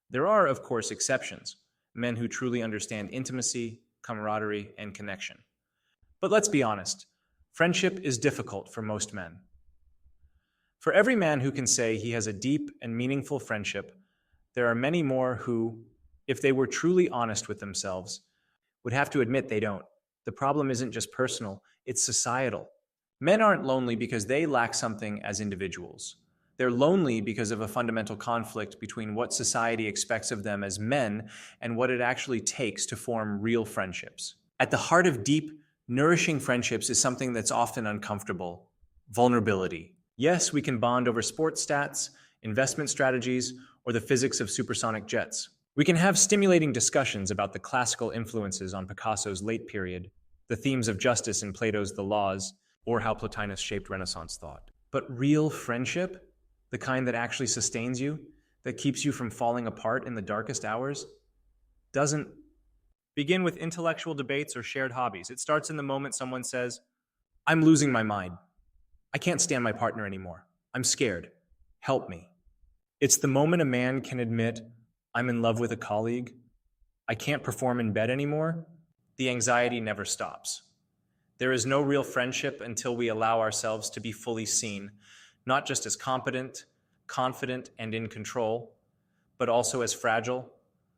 There are, of course, exceptions, men who truly understand intimacy, camaraderie, and connection. But let's be honest, friendship is difficult for most men. For every man who can say he has a deep and meaningful friendship, there are many more who, if they were truly honest with themselves, would have to admit they don't. The problem isn't just personal, it's societal. Men aren't lonely because they lack something as individuals. They're lonely because of a fundamental conflict between what society expects of them as men and what it actually takes to form real friendships. At the heart of deep, nourishing friendships is something that's often uncomfortable: vulnerability. Yes, we can bond over sports stats, investment strategies, or the physics of supersonic jets. We can have stimulating discussions about the classical influences on Picasso's late period, the themes of justice in Plato's The Laws, or how Plotinus shaped Renaissance thought. But real friendship, the kind that actually sustains you, that keeps you from falling apart in the darkest hours, doesn't begin with intellectual debates or shared hobbies. It starts in the moment someone says, "I'm losing my mind. I can't stand my partner anymore. I'm scared. Help me." It's the moment a man can admit, "I'm in love with a colleague. I can't perform in bed anymore." The anxiety never stops. There is no real friendship until we allow ourselves to be fully seen, not just as competent, confident, and in control, but also as fragile,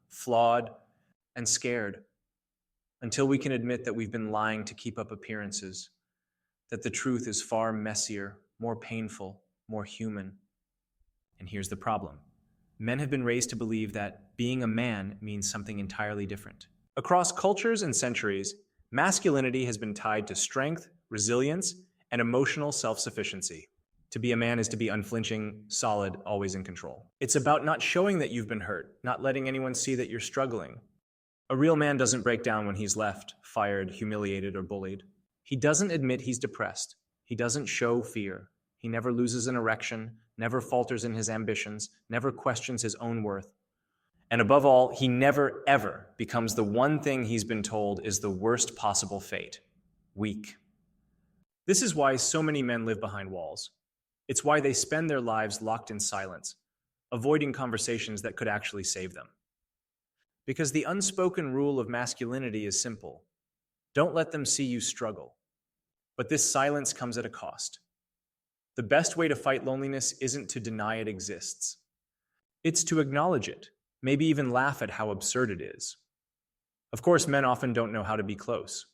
flawed, and scared. Until we can admit that we've been lying to keep up appearances, that the truth is far messier, more painful, more human. And here's the problem. Men have been raised to believe that being a man means something entirely different. Across cultures and centuries, masculinity has been tied to strength, resilience, and emotional self-sufficiency. To be a man is to be unflinching, solid, always in control. It's about not showing that you've been hurt, not letting anyone see that you're struggling. A real man doesn't break down when he's left, fired, humiliated, or bullied. He doesn't admit he's depressed. He doesn't show fear. He never loses an erection, never falters in his ambitions, never questions his own worth. And above all, he never, ever becomes the one thing he's been told is the worst possible fate: weak. This is why so many men live behind walls. It's why they spend their lives locked in silence, avoiding conversations that could actually save them. Because the unspoken rule of masculinity is simple: don't let them see you struggle. But this silence comes at a cost. The best way to fight loneliness isn't to deny it exists. It's to acknowledge it, maybe even laugh at how absurd it is. Of course, men often don't know how to be close.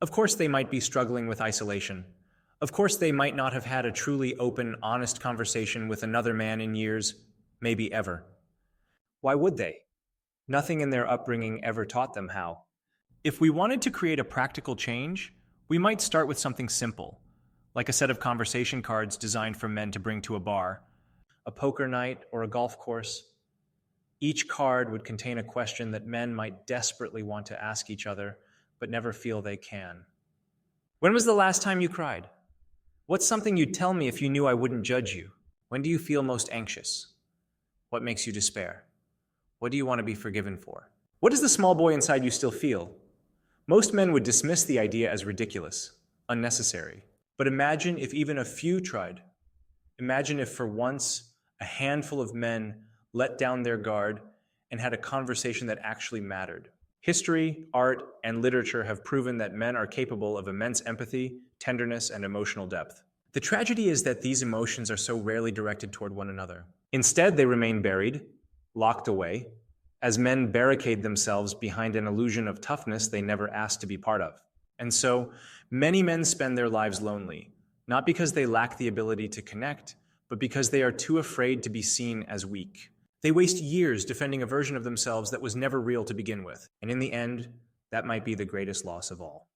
Of course, they might be struggling with isolation. Of course, they might not have had a truly open, honest conversation with another man in years, maybe ever. Why would they? Nothing in their upbringing ever taught them how. If we wanted to create a practical change, we might start with something simple, like a set of conversation cards designed for men to bring to a bar, a poker night, or a golf course. Each card would contain a question that men might desperately want to ask each other, but never feel they can. When was the last time you cried? What's something you'd tell me if you knew I wouldn't judge you? When do you feel most anxious? What makes you despair? What do you want to be forgiven for? What does the small boy inside you still feel? Most men would dismiss the idea as ridiculous, unnecessary. But imagine if even a few tried. Imagine if for once a handful of men let down their guard and had a conversation that actually mattered. History, art, and literature have proven that men are capable of immense empathy, tenderness, and emotional depth. The tragedy is that these emotions are so rarely directed toward one another. Instead, they remain buried, locked away, as men barricade themselves behind an illusion of toughness they never asked to be part of. And so, many men spend their lives lonely, not because they lack the ability to connect, but because they are too afraid to be seen as weak. They waste years defending a version of themselves that was never real to begin with, and in the end, that might be the greatest loss of all.